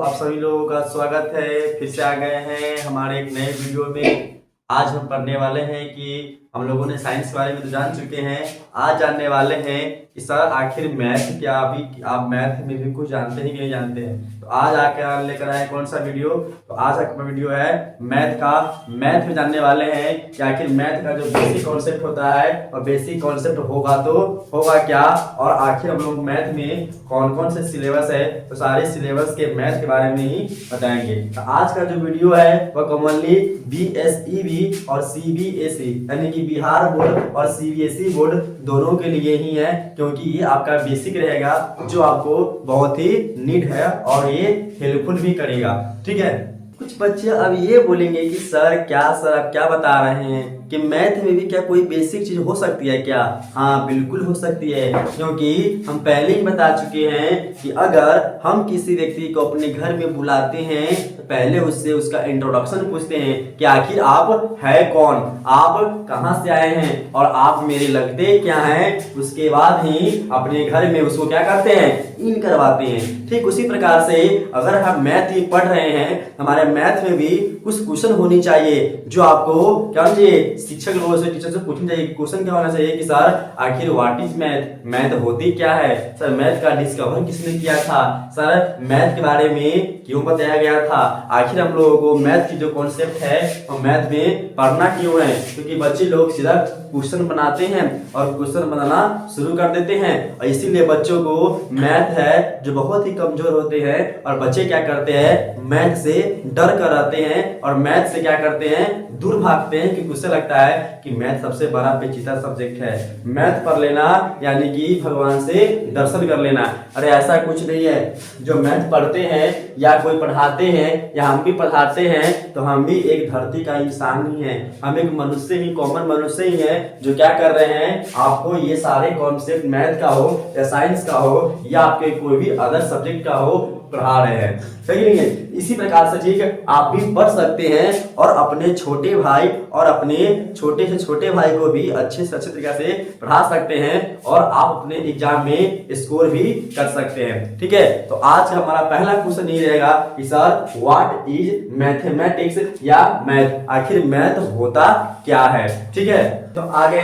आप सभी लोगों का स्वागत है। फिर से आ गए हैं हमारे एक नए वीडियो में। आज हम पढ़ने वाले हैं कि हम लोगों ने साइंस के बारे में तो जान चुके हैं, आज जानने वाले हैं कि सर आखिर मैथ क्या, अभी आप मैथ में भी कुछ जानते हैं कि नहीं जानते हैं। तो आज आकर लेकर आए कौन सा वीडियो, तो आज का वीडियो है मैथ का। मैथ में जानने वाले हैं कि आखिर मैथ का जो बेसिक कॉन्सेप्ट होता है और बेसिक कॉन्सेप्ट होगा तो होगा क्या, और आखिर हम लोग मैथ में कौन कौन से सिलेबस है, तो सारे सिलेबस के मैथ के बारे में ही बताएंगे। तो आज का जो वीडियो है वह कॉमनली BSEB और CBSE यानी कि बिहार बोर्ड और CBSE बोर्ड दोनों के लिए ही है, क्योंकि ये आपका बेसिक रहेगा जो आपको बहुत ही नीड है और ये हेल्पफुल भी करेगा। ठीक है, कुछ बच्चे अब ये बोलेंगे कि सर आप क्या बता रहे हैं कि मैथ में भी क्या कोई बेसिक चीज हो सकती है क्या? हाँ, बिल्कुल हो सकती है, क्योंकि हम पहले ही बता चुके हैं कि अगर हम किसी व्यक्ति को अपने घर में बुलाते हैं तो पहले उससे उसका इंट्रोडक्शन पूछते हैं कि आखिर आप है कौन, आप कहाँ से आए हैं और आप मेरे लगते क्या हैं। उसके बाद ही अपने घर में उसको क्या करते हैं, इन करवाते हैं। ठीक उसी प्रकार से अगर हम मैथ ही पढ़ रहे हैं, हमारे मैथ में भी कुछ क्वेश्चन होनी चाहिए जो आपको क्या चाहिए, शिक्षक लोगों से, टीचर से पूछना चाहिए। क्वेश्चन क्या होना चाहिए कि सर आखिर व्हाट इज मैथ, मैथ होती क्या है, सर मैथ का डिस्कवर किसने किया था, सर मैथ के बारे में क्यों बताया गया था, आखिर हम लोगों को मैथ की जो कॉन्सेप्ट है वो मैथ में पढ़ना क्यों है। क्योंकि बच्चे लोग सीधा क्वेश्चन बनाते हैं और क्वेश्चन बनाना शुरू कर देते हैं, और इसीलिए बच्चों को मैथ है जो बहुत ही कमजोर होते हैं, और बच्चे क्या करते हैं, मैथ से डर कर आते हैं और मैथ से क्या करते हैं, दूर भागते हैं, क्योंकि उससे लगता है कि मैथ सबसे बड़ा पेचीदा सब्जेक्ट है। मैथ पढ़ लेना यानी कि भगवान से दर्शन कर लेना। अरे ऐसा कुछ नहीं है। जो मैथ पढ़ते हैं या कोई पढ़ाते हैं या हम भी पढ़ाते हैं तो हम भी एक धरती का इंसान ही है, हम एक मनुष्य ही, कॉमन मनुष्य ही है जो क्या कर रहे हैं, आपको ये सारे कॉन्सेप्ट मैथ का हो या साइंस का हो या आपके कोई भी अदर सब्जेक्ट का हो पढ़ा रहे हैं। सही नहीं है? इसी प्रकार से ठीक आप भी पढ़ सकते हैं और अपने छोटे भाई और अपने छोटे से छोटे भाई को भी अच्छे से अच्छे तरीके से पढ़ा सकते हैं और आप अपने एग्जाम में स्कोर भी कर सकते हैं। ठीक है, तो आज का हमारा पहला क्वेश्चन ये रहेगा कि सर व्हाट इज मैथमेटिक्स या मैथ, आखिर मैथ होता क्या है। ठीक है, तो आगे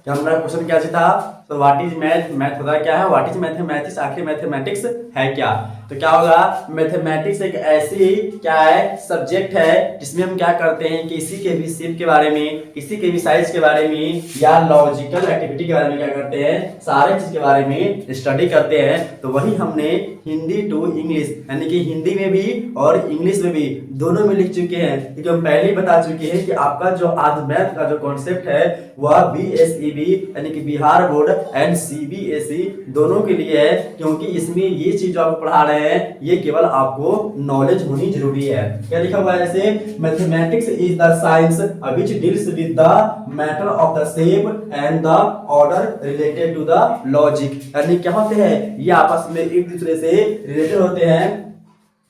हमारा क्वेश्चन क्या था, तो व्हाट इज मैथ, मैथ होता क्या है, व्हाट इज मैथमेटिक्स, आखिर मैथमेटिक्स है क्या। तो क्या होगा, मैथमेटिक्स एक ऐसी क्या है, सब्जेक्ट है जिसमें हम क्या करते हैं, किसी के भी शेप के बारे में, किसी के भी साइज के बारे में या लॉजिकल एक्टिविटी के बारे में क्या करते हैं, सारे चीज के बारे में स्टडी करते हैं। तो वही हमने हिंदी टू इंग्लिश यानी कि हिंदी में भी और इंग्लिश में भी दोनों में लिख चुके हैं, क्योंकि हम पहले ही बता चुके हैं कि आपका जो आज मैथ का जो कॉन्सेप्ट है वह BSEB यानी कि बिहार बोर्ड एंड CBSE दोनों के लिए है, क्योंकि इसमें ये चीज जो आप पढ़ा रहे हैं ये केवल आपको नॉलेज होनी जरूरी है। क्या लिखा हुआ है, जैसे mathematics is the science which deals with the matter of the shape and the order related to the logic, यानी क्या होते हैं, ये आपस में एक दूसरे से रिलेटेड होते हैं।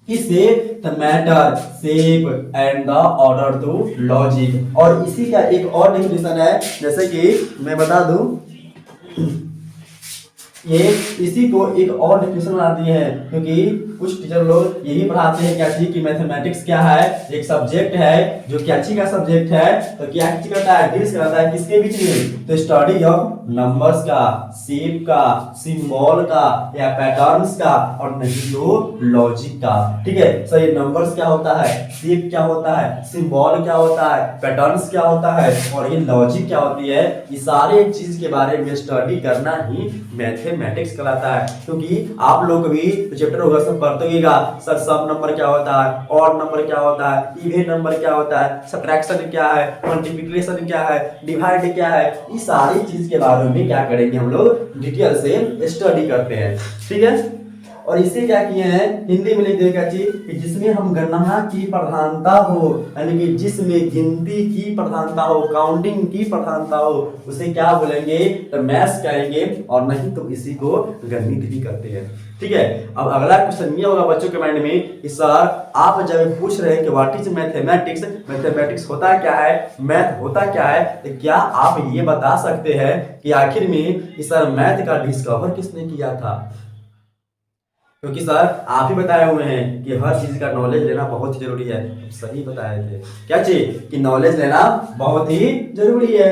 किससे, the matter, shape and the order to logic. और इसी का एक और डेफिनेशन है, जैसे कि मैं बता दूं, ये इसी को एक और डेफिनेशन बनाती है, क्योंकि कुछ टीचर लोग यही पढ़ाते हैं क्या चीज कि मैथमेटिक्स क्या है, एक सब्जेक्ट है जो क्या चीज का सब्जेक्ट है, तो क्या चीज करता है, डील्स करता है किसके बीच में, तो स्टडी ऑफ नंबर्स का, शेप का, सिंबल का या पैटर्न्स का, और नहीं तो लॉजिक का। ठीक है, सो ये नंबर्स क्या होता है, शेप क्या होता है, सिंबल क्या होता है, पैटर्न्स क्या होता है और ये लॉजिक क्या होती है, ये सारे चीज के बारे में स्टडी करना ही मैथमेटिक्स कहलाता है। क्योंकि आप लोग भी चैप्टर होगा सब पढ़ते होगा, सर सब नंबर क्या होता है, ऑड नंबर क्या होता है, इवन नंबर क्या होता है, सब्ट्रैक्शन क्या है, मल्टीप्लिकेशन क्या है, डिवाइड क्या है, ये सारी चीज के बारे में क्या करेंगे हम लोग डिटेल से स्टडी करते हैं। ठीक है, और इसे क्या किए हैं, हिंदी में लिख देगा जी कि जिसमें हम गणना की प्रधानता हो, यानी कि जिसमें गिनती की प्रधानता हो, काउंटिंग की प्रधानता हो, उसे क्या बोलेंगे, तो मैथ्स कहेंगे, और नहीं तो इसी को गणित भी कहते हैं। ठीक है, अब अगला क्वेश्चन ये होगा बच्चों के माइंड में कि सर आप जब पूछ रहे हैं कि व्हाट इज मैथमेटिक्स, मैथमेटिक्स होता क्या है, मैथ होता क्या है, तो क्या आप ये बता सकते हैं कि आखिर में सर मैथ का डिस्कवर किसने किया था। क्योंकि सर आप ही बताए हुए हैं कि हर चीज का नॉलेज लेना बहुत ही जरूरी है। सही बताए थे क्या चीज कि नॉलेज लेना बहुत ही जरूरी है।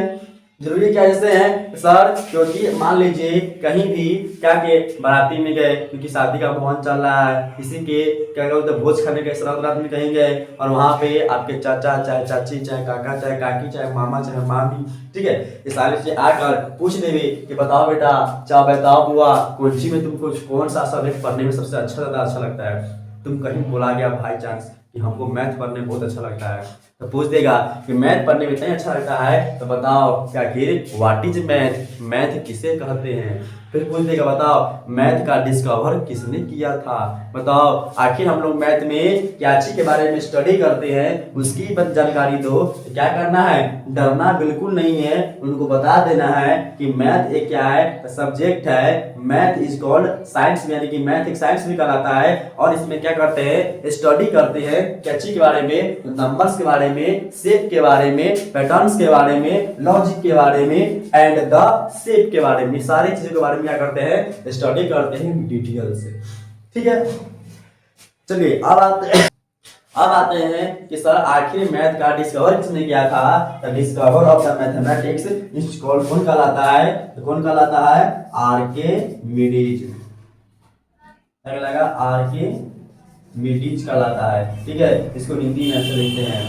जरूरी क्या जैसे है सर, क्योंकि मान लीजिए कहीं भी क्या के बाराती में गए, क्योंकि शादी का माहौल चल रहा है, किसी के क्या बोलते हैं भोज खाने के श्राद्ध रात में कहीं गए और वहां पे आपके चाचा चाहे चाची चाहे काका चाहे काकी चाहे मामा चाहे मामी, ठीक है, ये सारी चीजें आकर पूछ देवे कि बताओ बेटा, चाहे बताओ बुआ, कौन सी में तुमको कौन सा सब्जेक्ट पढ़ने में सबसे ज्यादा अच्छा लगता है। तुम कहीं बोला गया बाई चांस कि हमको मैथ पढ़ने में बहुत अच्छा लगता है, तो पूछ देगा कि मैथ पढ़ने में इतना अच्छा लगता है तो बताओ क्या कि व्हाट इज मैथ, मैथ किसे कहते हैं। फिर पूछ देगा बताओ मैथ का डिस्कवर किसने किया था। बताओ आखिर हम लोग मैथ में क्या चीज के बारे में स्टडी करते हैं उसकी बस जानकारी दो। तो क्या करना है, डरना बिल्कुल नहीं है, उनको बता देना है कि मैथ एक क्या है, सब्जेक्ट है। मैथ इज कॉल्ड साइंस, यानी कि मैथ एक साइंस भी कहलाता है। और इसमें क्या करते हैं, स्टडी करते हैं क्या चीज के बारे में, नंबर्स के बारे में, शेप के बारे में, पैटर्न्स के बारे में, लॉजिक के बारे में एंड द शेप के बारे में, सारी चीजों के बारे में क्या करते हैं, स्टडी करते हैं डिटेल से। ठीक है, चलिए अब आते हैं कि सर आखिर मैथ का डिस्कवर किसने किया था। Discover of the mathematics is called, कौन कहलाता है, तो कौन कहलाता है, आर्किमिडीज। लगा आर्किमिडीज कहलाता है। ठीक है, इसको हिंदी में ऐसे लिखते हैं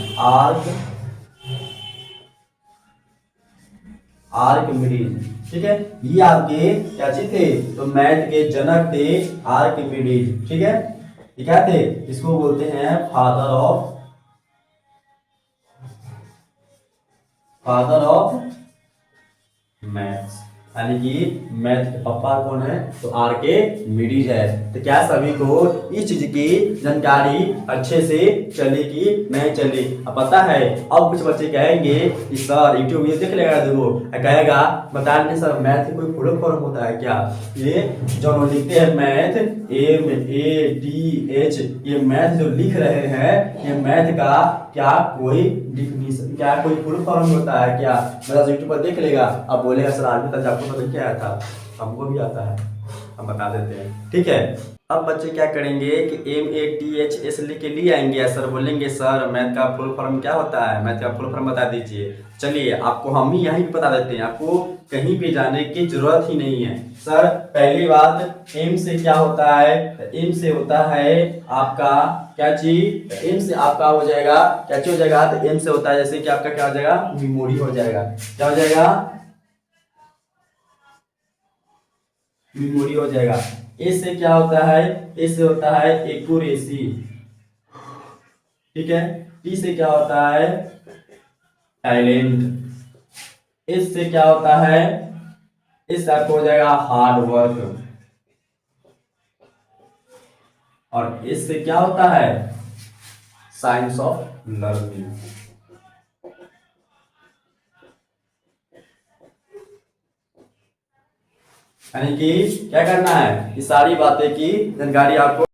आर्किमिडीज। ठीक है, ये आपके क्या चीज थे, तो मैथ के जनक थे आर्किमिडीज। ठीक है, ये क्या थे, इसको बोलते हैं फादर ऑफ मैथ्स, यानी कि मैथ के पापा कौन है, तो आर्किमिडीज है। तो क्या सभी को इस चीज की जानकारी अच्छे से चली कि नहीं चली, अब पता है। अब कुछ बच्चे कहेंगे कि सर यूट्यूब वीडियो देख लेगा, देखो कहेगा बता नहीं सर मैथ कोई फुल फॉर्म होता है क्या, ये जो लिखते हैं मैथ MATH, ये मैथ जो लिख रहे हैं ये मैथ का क्या कोई डिफिनीशन, क्या कोई फुल फॉर्म होता है क्या। मतलब यूट्यूब पर देख लेगा, अब बोलेगा सर आज तक आपको पता क्या आया था, हमको भी आता है, हम बता देते हैं। ठीक है, अब बच्चे क्या करेंगे कि MATHS लिख के लिए आएंगे, सर बोलेंगे सर मैथ का फुल फॉर्म क्या होता है, मैथ का फुल फॉर्म बता दीजिए। चलिए आपको हम ही यहीं बता देते हैं, आपको कहीं भी जाने की जरूरत ही नहीं है। सर पहली बात एम से क्या होता है, एम से होता है आपका क्या चीज, एम से आपका हो जाएगा क्या चीज हो जाएगा, तो एम से होता है जैसे कि आपका क्या हो जाएगा, मेमोरी हो जाएगा। क्या हो जाएगा, मेमोरी हो जाएगा। ए से क्या होता है, ए से होता है एक्यूरेसी। ठीक है, टी से क्या होता है, टैलेंट। इस से क्या होता है, इस आपको हो जाएगा हार्ड वर्क। और इससे क्या होता है, साइंस ऑफ लर्निंग। यानी कि क्या करना है, ये सारी बातें की जानकारी आपको।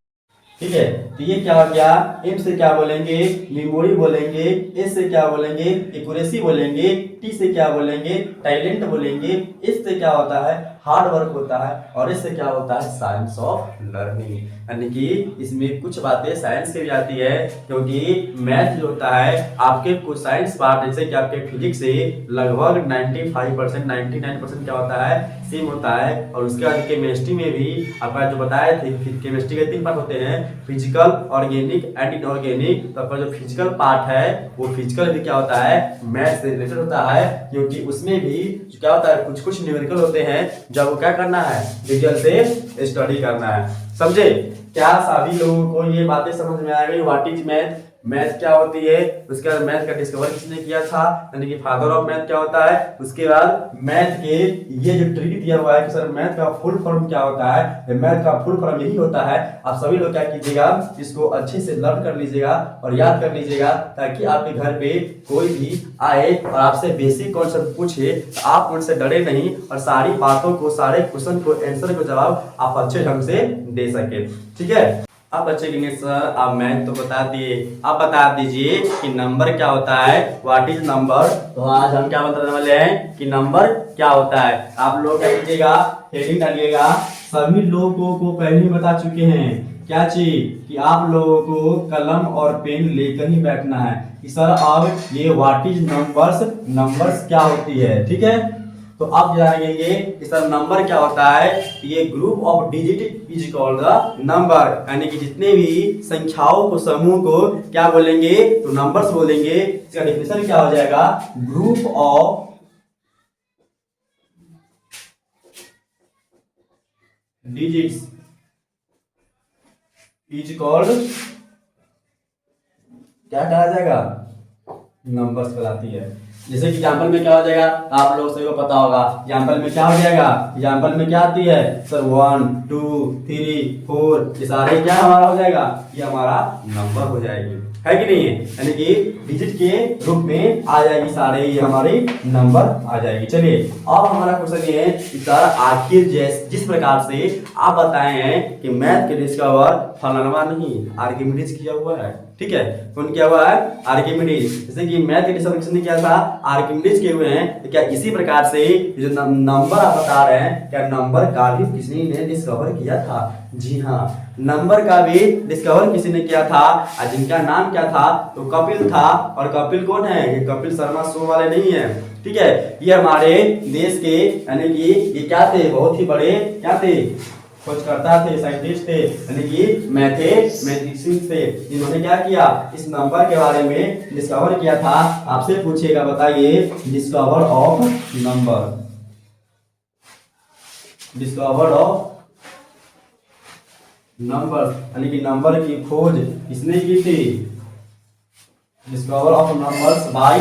ठीक है, तो ये क्या हो गया, एम से क्या बोलेंगे, मेमोरी बोलेंगे, एस से क्या बोलेंगे, एक्यूरेसी बोलेंगे, टी से क्या बोलेंगे, टैलेंट बोलेंगे, इस से क्या होता है, हार्ड वर्क होता है, और इससे क्या होता है, साइंस ऑफ लर्निंग। यानी कि इसमें कुछ बातें साइंस की भी आती है, क्योंकि मैथ जो होता है आपके कुछ साइंस पार्ट जैसे कि आपके फिजिक्स से लगभग 95% 99% क्या होता है, सेम होता है। और उसके बाद केमिस्ट्री में भी आपका जो बताए थे, केमिस्ट्री के 3 पार्ट होते हैं, फिजिकल, ऑर्गेनिक एंड इनऑर्गेनिक। तो आपका जो फिजिकल पार्ट है वो फिजिकल भी क्या होता है, मैथ से रिलेटेड होता है, क्योंकि उसमें भी क्या होता है, कुछ कुछ न्यूमेरिकल होते हैं जब वो क्या करना है, डिटेल से स्टडी करना है। समझे, क्या सभी लोगों को ये बातें समझ में आ गई, व्हाट इज मैथ, मैथ क्या होती है, उसके बाद मैथ का डिस्कवर किसने किया था, यानी कि फादर ऑफ मैथ क्या होता है, उसके बाद मैथ के ये जो ट्रिक दिया हुआ है कि सर मैथ का फुल फॉर्म क्या होता है, मैथ का फुल फॉर्म यही होता है। आप सभी लोग क्या कीजिएगा, इसको अच्छे से लर्न कर लीजिएगा और याद कर लीजिएगा, ताकि आपके घर पे कोई भी आए और आपसे बेसिक कॉन्सेप्ट पूछे तो आप उनसे डरे नहीं, और सारी बातों को, सारे क्वेश्चन को, आंसर को जवाब आप अच्छे ढंग से दे सके। ठीक है, अब बच्चे कहेंगे सर आप मैथ तो बता दिए, आप बता दीजिए कि नंबर क्या होता है, व्हाट इज नंबर। तो आज हम क्या बताने वाले हैं कि नंबर क्या होता है। आप लोग क्या कीजिएगा, हेडिंग डालिएगा। सभी लोगों को पहले ही बता चुके हैं क्या चीज कि आप लोगों को कलम और पेन लेकर ही बैठना है कि सर अब ये व्हाट इज नंबर्स, नंबर्स क्या होती है, ठीक है। तो आप जानेंगे कि सर नंबर क्या होता है। ये group of digit is called the number, यानी कि जितने भी संख्याओं को, समूह को क्या बोलेंगे तो नंबर्स बोलेंगे। इसका डेफिनेशन क्या हो जाएगा, group of digits is called, क्या कहा जाएगा, नंबर्स कहलाती है। जैसे कि एग्जाम्पल में क्या हो जाएगा, आप लोग सभी को पता होगा एग्जाम्पल में क्या हो जाएगा, एग्जाम्पल में क्या आती है सर 1 2 3 4, ये सारे क्या हमारा हो जाएगा, ये हमारा नंबर हो जाएगी, है कि नहीं है। यानी कि डिजिट के रूप में आ जाएगी सारे, ये हमारी नंबर आ जाएगी। चलिए अब हमारा क्वेश्चन ये है कि सर आखिर जिस प्रकार से आप बताए हैं कि मैथ के डिस्कवर फलाना नहीं आर्किमिडीज किया हुआ है, ठीक है, कौन किया हुआ है, आर्किमिडीज। जैसे कि मैथ के डिस्कवर किसने किया था, आर्किमिडीज किए हुए हैं। तो क्या इसी प्रकार से जो नंबर आप बता रहे हैं, क्या नंबर का भी किसी ने डिस्कवर किया था? जी हाँ, नंबर का भी डिस्कवर किसी ने किया था, जिनका नाम क्या था, तो कपिल था। और कपिल कौन है, ये कपिल शर्मा शो वाले नहीं है, ठीक है। ये हमारे देश के यानी कि ये क्या थे, बहुत ही बड़े क्या थे, खोजकर्ता थे, साइंटिस्ट थे, यानी कि मैथमेटिशियन थे। इन्होंने क्या किया, इस नंबर के बारे में डिस्कवर किया था। आपसे पूछेगा, बताइए discover of number, discover of number, यानी कि नंबर की खोज किसने की थी, discover of numbers by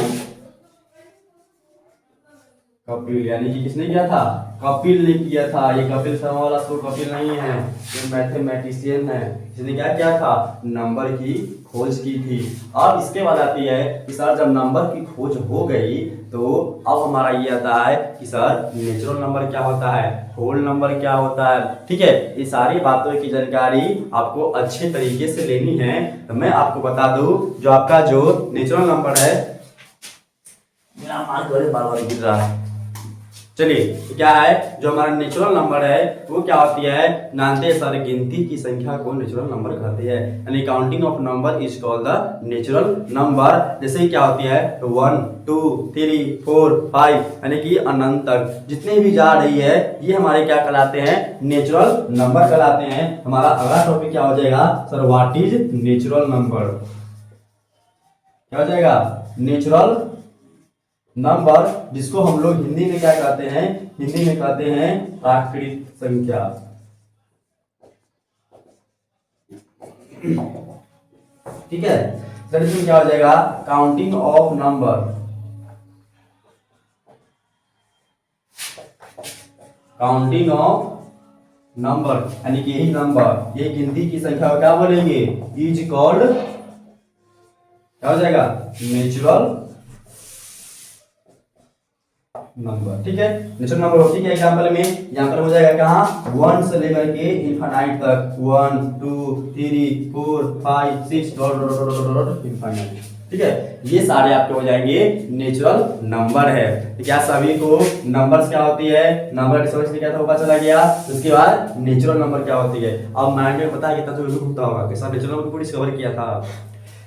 Kapil, यानी कि किसने किया था, कपिल ने किया था। ये कपिल शर्मा वाला शो कपिल नहीं है, ये मैथमेटिशियन है, इसने क्या किया था, नंबर की खोज की थी। अब इसके बाद आती है कि सर जब नंबर की खोज हो गई तो अब हमारा ये आता है कि सर नेचुरल नंबर क्या होता है, होल नंबर क्या होता है, ठीक है। ये सारी बातों की जानकारी आपको अच्छे तरीके से लेनी है। तो मैं आपको बता दूं, जो आपका जो नेचुरल नंबर है, मेरा मार्क बार बार गिर रहा है। चलिए क्या है, जो हमारा नेचुरल नंबर है वो क्या होती है, जानते सर गिनती की संख्या को नेचुरल नंबर कहते हैं, यानी counting of number is called the natural number. जैसे क्या होती है 1 2 3 4 5, यानी कि अनंत तक जितने भी जा रही है ये हमारे क्या कहलाते हैं, नेचुरल नंबर कहलाते हैं। हमारा अगला टॉपिक क्या हो जाएगा sir, what is natural number, क्या हो जाएगा, नेचुरल नंबर, जिसको हम लोग हिंदी में क्या कहते हैं, हिंदी में कहते हैं प्राकृत संख्या, ठीक है। सर इसमें क्या हो जाएगा, counting of number, counting of number, यानी कि यही नंबर, ये गिनती की संख्या को क्या बोलेंगे, इज कॉल्ड, क्या हो जाएगा, नेचुरल नंबर, ठीक है। नेचुरल नंबर होती है एग्जांपल में, एग्जांपल हो जाएगा कहाँ, 1 से लेकर के इनफाइनाइट तक, 1 2 3 4 5 6 डॉट इनफाइनाइट, ठीक है। ये सारे आपके हो जाएंगे नेचुरल नंबर है। तो क्या सभी को नंबर्स क्या होती है, नंबर की समझ क्या था पता चला गया। उसके बाद नेचुरल नंबर क्या होती है, अब माइंड में पता है कितना तो घूमता होगा कि सर नेचुरल नंबर को डिस्कवर किया था,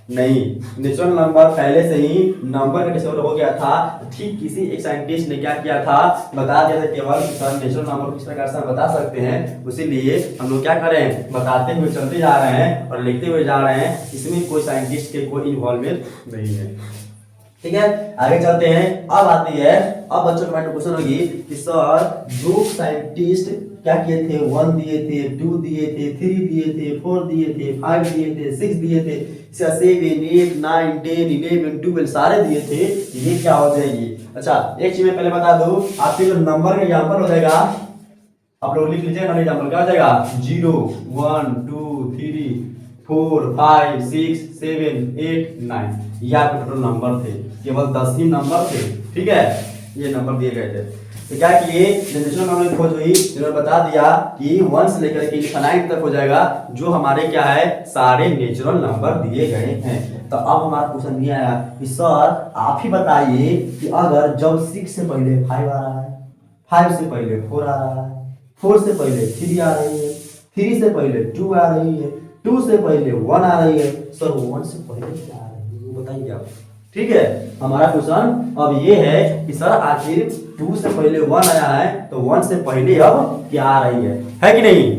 नहीं, नेचुरल नंबर पहले से ही नंबर का डिस्कवर हो गया था। ठीक किसी एक साइंटिस्ट ने क्या किया था, बता दिया था केवल कि सर नेचुरल नंबर किस प्रकार से हम बता सकते हैं। उसीलिए हम लोग क्या करें, बताते हुए चलते जा रहे हैं और लिखते हुए जा रहे हैं, इसमें कोई साइंटिस्ट के कोई इन्वॉल्वमेंट नहीं है, ठीक है। आगे चलते हैं। अब आती है, अब बच्चों के माइंड में क्वेश्चन होगी कि सर जो साइंटिस्ट क्या किए थे, 1 दिए थे, 2 दिए थे, 3 दिए थे, 4 दिए थे, 5 दिए थे, 6 दिए थे, 7 8 9 10 11 12 सारे दिए थे, ये क्या हो जाएगी। अच्छा एक चीज मैं पहले बता दूं, आपके जो नंबर का एग्जांपल हो जाएगा, आप लोग लिख लीजिएगा, एग्जांपल क्या हो जाएगा, 0 1 2 3 4 5 6 7 8 9, ये आपके टोटल नंबर थे, केवल 10 ही नंबर थे, ठीक है। ये नंबर दिए गए थे। तो क्या किए, नेचुरल नंबर की खोज हुई, इन्होंने बता दिया कि 1 से लेकर के इनफाइनाइट तक हो जाएगा, जो हमारे क्या है, सारे नेचुरल नंबर दिए गए हैं। तो अब हमारा क्वेश्चन ये आया कि सर आप ही बताइए कि अगर जब 6 से पहले 5 आ रहा है, 5 से पहले 4 आ रहा है, 4 से पहले 3 आ रही है, 3 से पहले 2 आ रही है, 2 से पहले 1 आ रही है। सर 1 से पहले क्या आ रही है वो बताइए आप। ठीक है, हमारा क्वेश्चन अब ये है कि सर आखिर 2 से पहले 1 आया है तो 1 से पहले अब क्या आ रही है कि नहीं?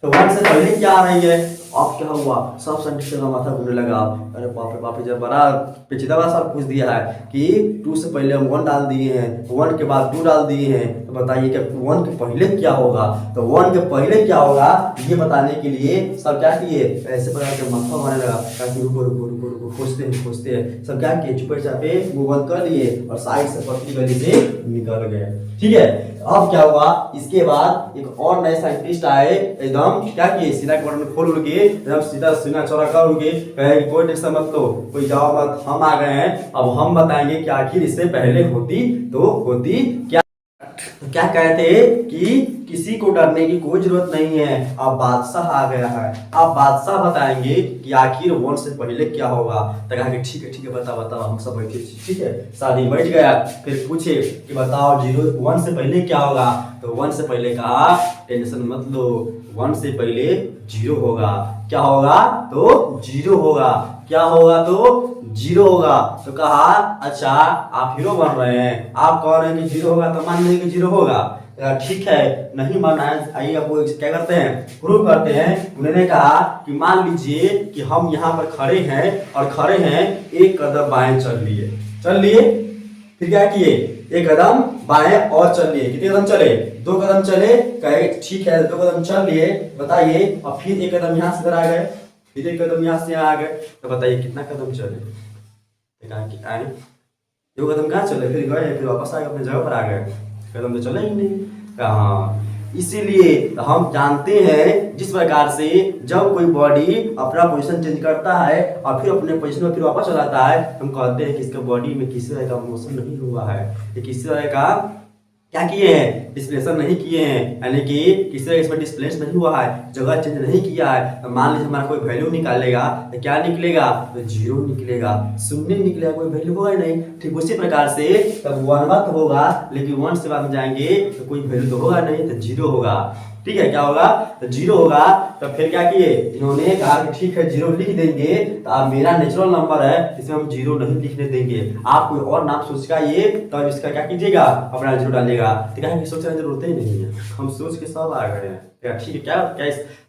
तो 1 से पहले क्या आ रही है? अब क्या हुआ, सब साइंटिस्ट का माथा घूमने लगा। अरे बाप रे बाप, जब बड़ा पेचीदा वाला सवाल पूछ दिया है कि 2 से पहले हम 1 डाल दिए हैं, 1 के बाद 2 डाल दिए हैं, तो बताइए कि 1 के पहले क्या होगा? तो 1 के पहले क्या होगा ये बताने के लिए सब क्या किए, ऐसे प्रकार के माथा मारने लगा ताकि रुको रुको रुको रुको खोजते हैं। सब क्या किए, चुपे चापे मुंह बंद कर लिए और साइड से पतली गली से निकल गए। ठीक है, अब क्या हुआ, इसके बाद एक और नए साइंटिस्ट आए, एकदम क्या किए, सीना के बटन खोल के एकदम सीधा सीना चौड़ा कर के कहे कोई टेंशन मत लो, कोई जाओ मत, हम आ गए हैं, अब हम बताएंगे कि आखिर इससे पहले होती क्या। तो क्या कहते कि किसी को डरने की कोई जरूरत नहीं है, अब बादशाह आ गया है, अब बादशाह बताएंगे कि आखिर 1 से पहले क्या होगा। तो कहा कि ठीक है बताओ, हम सब बैठे। ठीक है, शादी बैठ गया, फिर पूछे कि बताओ 1 से पहले क्या होगा। तो 1 से पहले कहा टेंशन मत लो, 1 से पहले 0 होगा। क्या होगा? तो 0 होगा। क्या होगा? तो 0 होगा। तो कहा अच्छा आप हीरो बन रहे हैं, आप कह रहे हैं कि 0 होगा तो मान लीजिए कि 0 होगा। ठीक है, नहीं मानना है, आइए अब वो क्या करते हैं, प्रूव करते हैं। उन्होंने कहा कि मान लीजिए कि हम यहाँ पर खड़े हैं, एक कदम बाएं चल लिए, फिर क्या किए, एक कदम बाएं और चल लिए। कितने कदम चले? 2 कदम चले। कहे ठीक है 2 कदम चल लिए, बताइए। और फिर एक कदम यहाँ से इधर आ गए, फिर एक कदम यहाँ से यहाँ आ गए, तो बताइए कितना कदम चले? 2 कदम कहाँ चले, फिर गए, फिर वापस आ गए, अपने जगह पर आ गए, कदम तो चले ही नहीं। हाँ, इसीलिए हम जानते हैं जिस प्रकार से जब कोई बॉडी अपना पोजीशन चेंज करता है और फिर अपने पोजीशन में फिर वापस चला आता है, हम कहते हैं कि इसका बॉडी में किसी तरह का मोशन नहीं हुआ है, ये किसी तरह का क्या किए हैं, डिस्प्लेसन नहीं किए हैं, यानी कि किसी तरह इसमें डिस्प्लेस नहीं हुआ है, जगह चेंज नहीं किया है। तो मान लीजिए हमारा कोई वैल्यू निकालेगा तो क्या निकलेगा? तो 0 निकलेगा, शून्य निकलेगा, कोई वैल्यू होगा ही नहीं। ठीक उसी प्रकार से तब 1 होगा, लेकिन 1 से बाद में जाएंगे तो कोई वैल्यू तो होगा नहीं, तो 0 होगा। ठीक है, क्या होगा? तो 0 होगा। तो फिर क्या किए, इन्होंने कहा कि ठीक है 0 लिख देंगे, तो अब मेरा नेचुरल नंबर है, इसमें हम 0 नहीं लिखने देंगे। आप कोई और नाम सोच का ये तो इसका क्या कीजिएगा, अपना 0 डालिएगा। तो क्या है कि सोचने की जरूरत ही नहीं है, हम सोच के सब आ गए हैं। ठीक है, क्या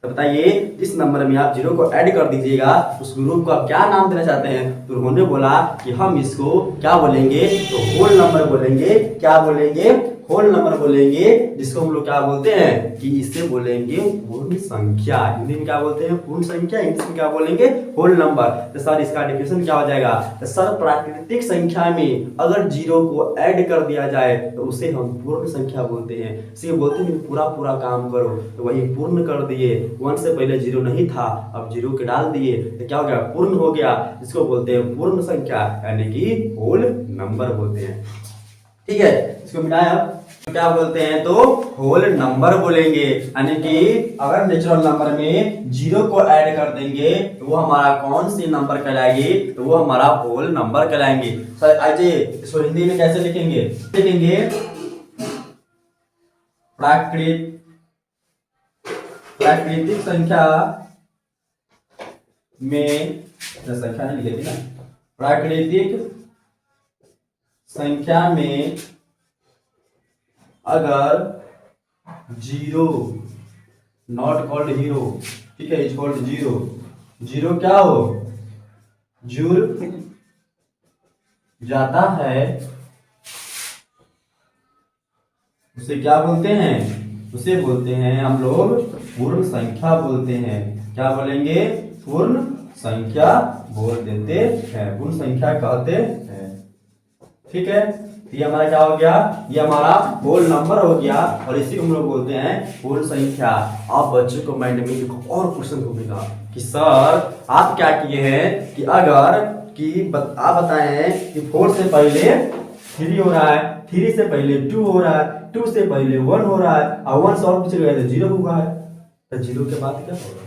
तो बताइए, इस नंबर में आप 0 को ऐड कर दीजिएगा। उस ग्रुप को आप क्या नाम देना चाहते हैं? तो उन्होंने बोला कि हम इसको क्या बोलेंगे, तो होल नंबर बोलेंगे। क्या बोलेंगे? होल नंबर बोलेंगे, जिसको हम लोग क्या बोलते हैं कि इसे बोलेंगे पूर्ण संख्या। हिंदी में क्या बोलते हैं? पूर्ण संख्या। इंग्लिश में क्या बोलेंगे? Whole number. तो सर इसका डेफिनेशन क्या हो जाएगा? तो सर प्राकृतिक संख्या में अगर 0 को ऐड कर दिया जाए तो उसे हम पूर्ण संख्या बोलते हैं। इसे बोलते हैं पूरा काम करो, तो वही पूर्ण कर दिए। 1 से पहले 0 नहीं था, अब 0 के डाल दिए तो क्या हो गया? पूर्ण हो गया, जिसको बोलते हैं पूर्ण संख्या, यानी कि होल नंबर बोलते हैं। ठीक है, इसको मिटाया क्या बोलते हैं? तो होल नंबर बोलेंगे। यानी कि अगर नेचुरल नंबर में 0 को ऐड कर देंगे तो वो हमारा कौन सी नंबर कहलाएगी? तो वो हमारा होल नंबर कहलाएंगे। सर आइए इसको हिंदी में कैसे लिखेंगे? प्राकृतिक संख्या में, संख्या नहीं लिखेगी ना, प्राकृतिक संख्या में अगर 0 नॉट कॉल्ड हीरो, ठीक है, इज कॉल्ड 0 क्या हो, जुड़ जाता है, उसे क्या बोलते हैं? उसे बोलते हैं हम लोग पूर्ण संख्या बोलते हैं। क्या बोलेंगे? पूर्ण संख्या बोल देते हैं, पूर्ण संख्या कहते हैं। ठीक है, ये हमारा क्या हो गया? ये हमारा होल नंबर हो गया, और इसी को हम लोग बोलते हैं पूर्ण संख्या। अब बच्चों को माइंड में एक और क्वेश्चन घूमेगा कि सर आप क्या किए हैं कि अगर कि आप बताए हैं कि 4 से पहले 3 हो रहा है, 3 से पहले 2 हो रहा है, 2 से पहले 1 हो रहा है, और 1 से और पीछे गए तो 0 हुआ है, तो 0 के बाद क्या होगा?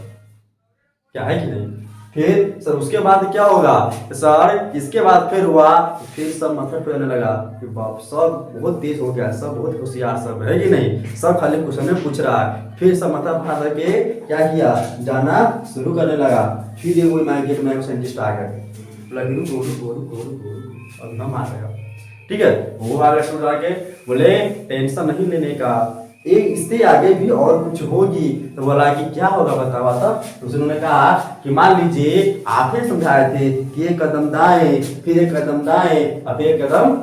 क्या है कि नहीं? फिर सर उसके बाद क्या होगा सर, इसके बाद फिर हुआ, फिर सब माथा फेरने लगा कि बाप सब बहुत तेज हो गया, सब बहुत होशियार सब है कि नहीं, सब खाली क्वेश्चन में पूछ रहा है। फिर सब माथा फाड़ के क्या किया, जाना शुरू करने लगा। फिर ये कोई गेट में साइंटिस्ट आ गए, और हम आ गया, ठीक है। वो आ गए शुरू आके बोले टेंशन नहीं लेने का, एक इससे आगे भी और कुछ होगी। तो बोला कि क्या होगा बतावा था। तो उन्होंने कहा कि मान लीजिए आपने समझाए थे कि एक कदम दाएं, फिर एक कदम दाएं, अब एक कदम,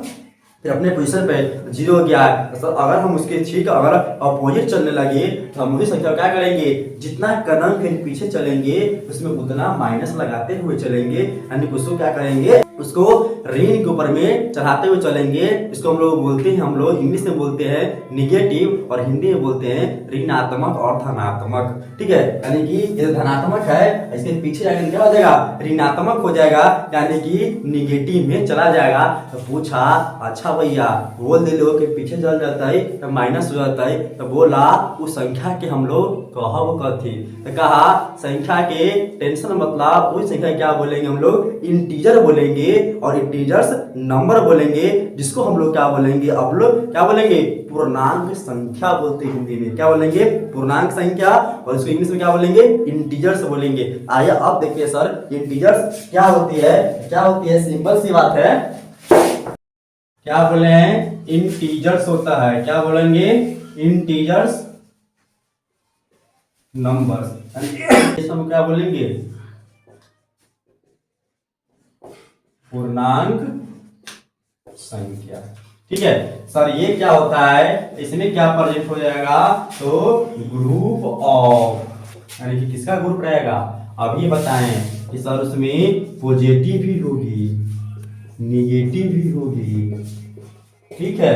फिर अपने पोजीशन पे 0 हो गया। तो अगर हम उसके ठीक अगर अपोजिट चलने लगे तो हम वही संख्या क्या करेंगे, जितना कदम फिर पीछे चलेंगे उसमें उतना माइनस लगाते हुए चलेंगे, यानी उसको क्या करेंगे, उसको ऋण के ऊपर में चढ़ाते हुए चलेंगे। इसको हम लोग बोलते हैं, हम लोग इंग्लिश में बोलते हैं निगेटिव और हिंदी में बोलते हैं ऋणात्मक और धनात्मक, ठीक है। यानी कि ये धनात्मक है, इसके पीछे जाकर क्या हो जाएगा, ऋणात्मक हो जाएगा, यानी कि निगेटिव में चला जाएगा। तो पूछा अच्छा भैया बोल दे लो कि पीछे चल जाता है तो माइनस हो जाता है, तो बोला उस संख्या के हम लोग कहब कथी, तो कहा संख्या के टेंशन मतलब उस संख्या क्या बोलेंगे हम लोग, इंटीजर बोलेंगे, और इंटीजर्स नंबर बोलेंगे, जिसको हम लोग क्या बोलेंगे, अब लोग क्या बोलेंगे, पूर्णांक संख्या बोलते हैं हिंदी में, क्या बोलेंगे, पूर्णांक संख्या, और इसको इंग्लिश में क्या बोलेंगे, इंटीजर्स बोलेंगे। आइए अब देखिए सर इंटीजर्स क्या होती है, क्या होती है, सिंपल सी बात है, क्या बोले हैं, इंटीजर्स होता है, क्या बोलेंगे, इंटीजर्स नंबर्स, हम क्या बोलेंगे, पूर्णांक संख्या, ठीक है। सर ये क्या होता है, इसमें क्या प्रोजेक्ट हो जाएगा, तो ग्रुप ऑफ, यानी कि किसका ग्रुप रहेगा, अब ये बताएं कि सर उसमें पॉजिटिव भी होगी, निगेटिव भी होगी, ठीक है,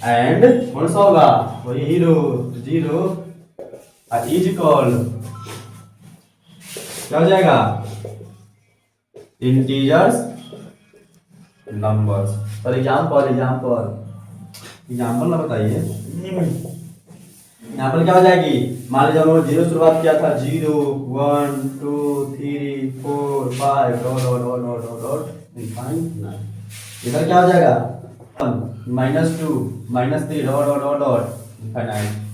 एंड कौन सा होगा, वही हीरो 0 इज इक्वल क्या हो जाएगा, इंटीजर्स नंबर्स। सर एग्जाम्पल ना बताइए, यहाँ पर क्या हो जाएगी, मान लीजिए हम लोग 0 शुरुआत किया था, 0 1 2 3 4 5 इधर क्या हो जाएगा, -2 -3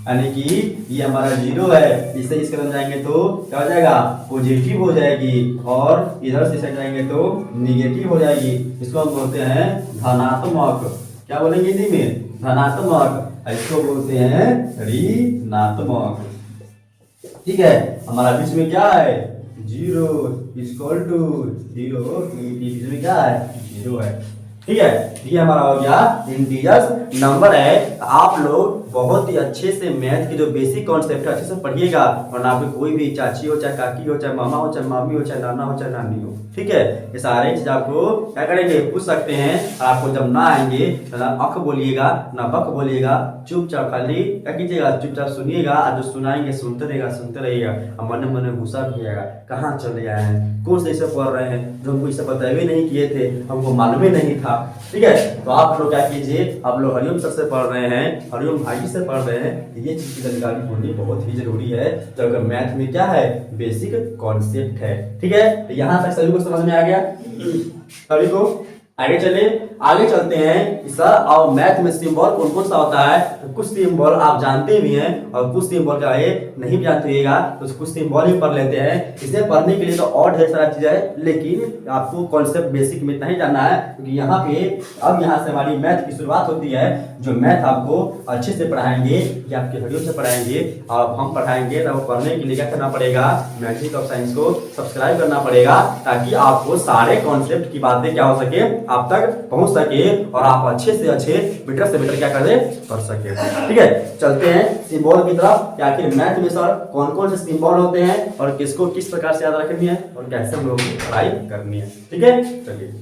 यानी कि ये हमारा 0 है, इससे इस कदम जाएंगे तो क्या हो जाएगा, पॉजिटिव हो जाएगी, और इधर से जाएंगे तो निगेटिव हो जाएगी। इसको हम बोलते हैं धनात्मक, क्या बोलेंगे हिंदी में, धनात्मक, इसको बोलते हैं ऋणात्मक, ठीक है। हमारा बीच में क्या है, 0 इक्वल टू 0, बीच में क्या है, 0 है, ठीक है। ये हमारा हो गया इंटीजर्स नंबर है। आप लोग बहुत ही अच्छे से मैथ के जो बेसिक कॉन्सेप्ट है अच्छे से पढ़िएगा, और आपके कोई भी चाची हो, चाहे काकी हो, चाहे मामा हो, चाहे मामी हो, चाहे नाना हो, चाहे नानी हो, ठीक है, ये सारे चीज आपको क्या करेंगे, पूछ सकते हैं। आपको जब ना आएंगे तो ना अख बोलिएगा ना बक बोलिएगा, चुपचाप खाली क्या कीजिएगा, चुपचाप सुनिएगा, और जो सुनाएंगे सुनते रहेगा, और मन मन गुस्सा भी आएगा, कहाँ चले आए हैं, कौन से इसे पढ़ रहे हैं जो हमको इसे पता भी नहीं किए थे, हमको मालूम ही नहीं था, ठीक है। तो आप लोग क्या कीजिए, आप लोग हरिओम सर से पढ़ रहे हैं, हरिओम भाई से पढ़ रहे हैं, ये चीज की जानकारी होनी बहुत ही जरूरी है, जब मैथ में क्या है, बेसिक कॉन्सेप्ट है, ठीक है। तो यहाँ तक सभी को समझ में आ गया, सभी को आगे चलते हैं सर। और मैथ में सिंबल कौन कौन सा होता है, तो कुछ सिंबल आप जानते भी हैं और कुछ सिंबल का ये नहीं भी जानते होइएगा, तो कुछ सिंबल ही पढ़ लेते हैं। इसे पढ़ने के लिए तो और ढेर सारा चीज़ है, लेकिन आपको कॉन्सेप्ट बेसिक में इतना ही जानना है, क्योंकि यहाँ पे अब यहाँ से हमारी मैथ की शुरुआत होती है। जो मैथ आपको अच्छे से पढ़ाएंगे या आपके वीडियो से पढ़ाएंगे और हम पढ़ाएंगे, तो पढ़ने के लिए क्या करना पड़ेगा, मैजिक ऑफ साइंस को सब्सक्राइब करना पड़ेगा, ताकि आपको सारे कॉन्सेप्ट की बातें क्या हो सके, आप तक पहुंच सके, और आप अच्छे से अच्छे बेटर से बेटर क्या करें, कर सके, ठीक है। चलते हैं सिंबल की तरफ, या फिर मैथ में सर कौन कौन से सिंबल होते हैं और किसको किस प्रकार से याद रखनी है और कैसे हम लोगों को पढ़ाई करनी है, ठीक है। चलिए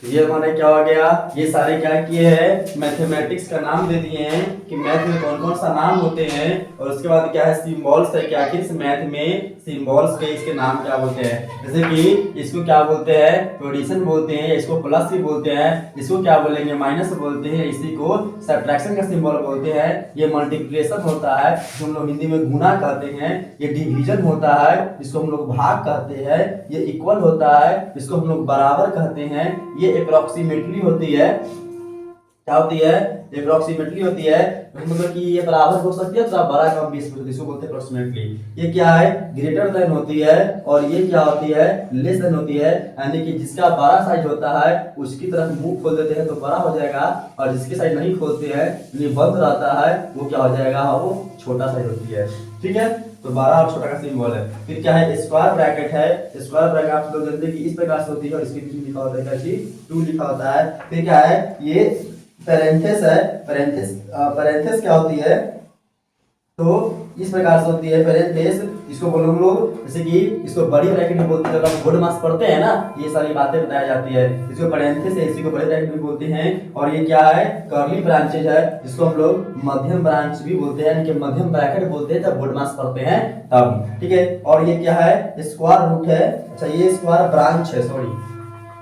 ये हमारे क्या हो गया, ये सारे क्या किए हैं, मैथमेटिक्स का नाम दे दिए हैं कि मैथ में कौन कौन सा नाम होते हैं, और उसके बाद क्या है, सिंबल्स है कि आखिर इस मैथ में सिंबल्स के इसके नाम क्या बोलते हैं। जैसे कि इसको क्या बोलते हैं, एडिशन बोलते हैं, इसको प्लस भी बोलते हैं, इसको क्या बोलेंगे, माइनस बोलते हैं, इसी को सब्ट्रैक्शन का सिंबल बोलते हैं। ये मल्टीप्लिकेशन होता है, जिसको हम लोग हिंदी में गुना कहते हैं। ये डिवीजन होता है, जिसको हम लोग भाग कहते हैं। ये इक्वल होता है, जिसको हम लोग बराबर कहते हैं। ये अप्रोक्सीमेटली होती है, क्या होती है, अप्रोक्सीमेटली होती है, मतलब कि ये बराबर हो सकती है, थोड़ा बड़ा कम बीच में, इसको बोलते हैं अप्रोक्सीमेटली। ये क्या है, ग्रेटर देन होती है, और ये क्या होती है, लेस देन होती है। यानी कि जिसका बड़ा साइज होता है उसकी तरफ मुंह खोल देते हैं तो बड़ा हो जाएगा, और जिसके साइज नहीं खोलते हैं, ये बंद रहता है, वो क्या हो जाएगा, वो छोटा साइज होती है। ठीक है, तो 12 और छोटा का सिंबल है। फिर क्या है, स्क्वायर ब्रैकेट है। स्क्वायर ब्रैकेट आप लोग जानते हैं कि इस प्रकार से होती है, और इसके बीच में लिखा होता है क्या चीज, 2 लिखा होता है। फिर क्या है, ये पैरेंथेस है। पैरेंथेस क्या होती है, तो इस प्रकार से होती है पैरेंथेस, इसको बोलो हम लोग, जैसे कि इसको बड़ी ब्रैकेट भी बोलते हैं, जब हम बोर्ड मास पढ़ते हैं ना, ये सारी बातें बताई जाती है। इसको पैरेंथेस है, इसी को बड़ी ब्रैकेट भी बोलते हैं। और ये क्या है, कर्ली ब्रांचेज है, जिसको हम लोग मध्यम ब्रांच भी बोलते हैं, यानी कि मध्यम ब्रैकेट बोलते हैं जब बोर्ड मास पढ़ते हैं तब। ठीक है, और ये क्या है, स्क्वायर रूट है। अच्छा, ये स्क्वायर ब्रांच है, सॉरी,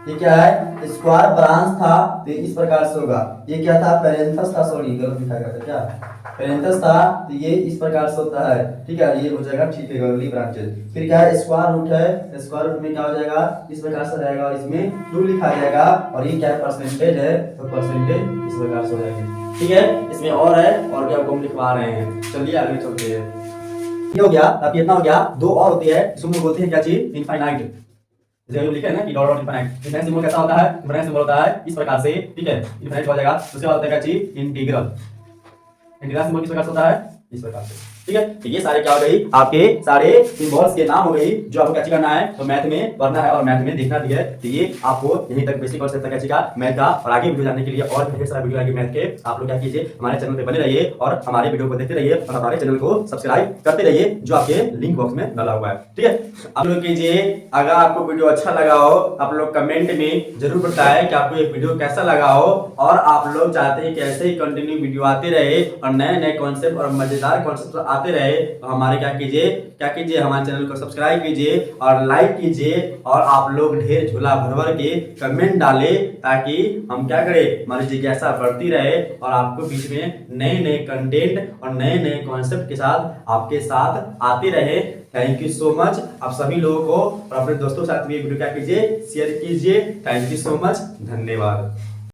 ये क्या है, स्क्वायर ब्रांच था, तो इस प्रकार से होगा। ये क्या था, पेरेंथस था, सॉरी गलत लिखा गया था, क्या पेरेंथस था, तो ये इस प्रकार से होता है। ठीक है, ये हो जाएगा, ठीक है, गर्ली ब्रांचेस। फिर क्या है, स्क्वायर रूट है। स्क्वायर रूट में क्या हो जाएगा, इस प्रकार से रहेगा, इसमें 2 लिखा जाएगा। और ये क्या है, परसेंटेज है, तो परसेंटेज इस प्रकार से हो जाएगी। ठीक है, इसमें और है, और भी आपको हम लिखवा रहे हैं। चलिए आगे चलते हैं। ये हो गया, अब कितना हो गया, 2 और होती है, इसको बोलते हैं क्या चीज, इनफाइनाइट। जैसे लिखे हैं ना कि dot dot infinite. Infinite symbol कैसा होता है, इनफाइनाइट सिंबल होता है इस प्रकार से। ठीक है, इनफाइनाइट हो जाएगा। उसके बाद होता है क्या चीज, इंटीग्रल। इंटीग्रल सिंबल किस प्रकार से होता है, इस प्रकार से। ठीक है, तो ये सारे क्या हो गई, आपके सारे सिंबल्स के नाम हो गई, जो आपको कैसे करना है, तो मैथ में पढ़ना है और मैथ में देखना भी है। तो ये आपको यहीं तक बेसिक कॉन्सेप्ट कैसे का मैथ का, और आगे वीडियो जानने के लिए और ढेर सारा वीडियो आगे मैथ के, आप लोग क्या कीजिए, हमारे चैनल पे बने रहिए और हमारे वीडियो को देखते रहिए, और हमारे चैनल को सब्सक्राइब करते रहिए, जो आपके लिंक बॉक्स में डाला हुआ है। ठीक है, आप लोग कीजिए। अगर आपको वीडियो अच्छा लगा हो, आप लोग कमेंट में जरूर बताएं कि आपको ये वीडियो कैसा लगा हो, और आप लोग चाहते हैं कि ऐसे ही कंटिन्यू वीडियो आते रहे, और नए नए कॉन्सेप्ट और मजेदार कॉन्सेप्ट आते रहे, तो हमारे क्या कीजिए, हमारे चैनल को सब्सक्राइब कीजिए और लाइक कीजिए, और आप लोग ढेर झोला भर भर के कमेंट डालें, ताकि हम क्या करें, हमारी जिज्ञासा बढ़ती रहे, और आपको बीच में नए नए कंटेंट और नए नए कॉन्सेप्ट के साथ आपके साथ आते रहे। थैंक यू सो मच आप सभी लोगों को, और अपने दोस्तों के साथ भी वीडियो क्या कीजिए, शेयर कीजिए। थैंक यू सो मच, धन्यवाद।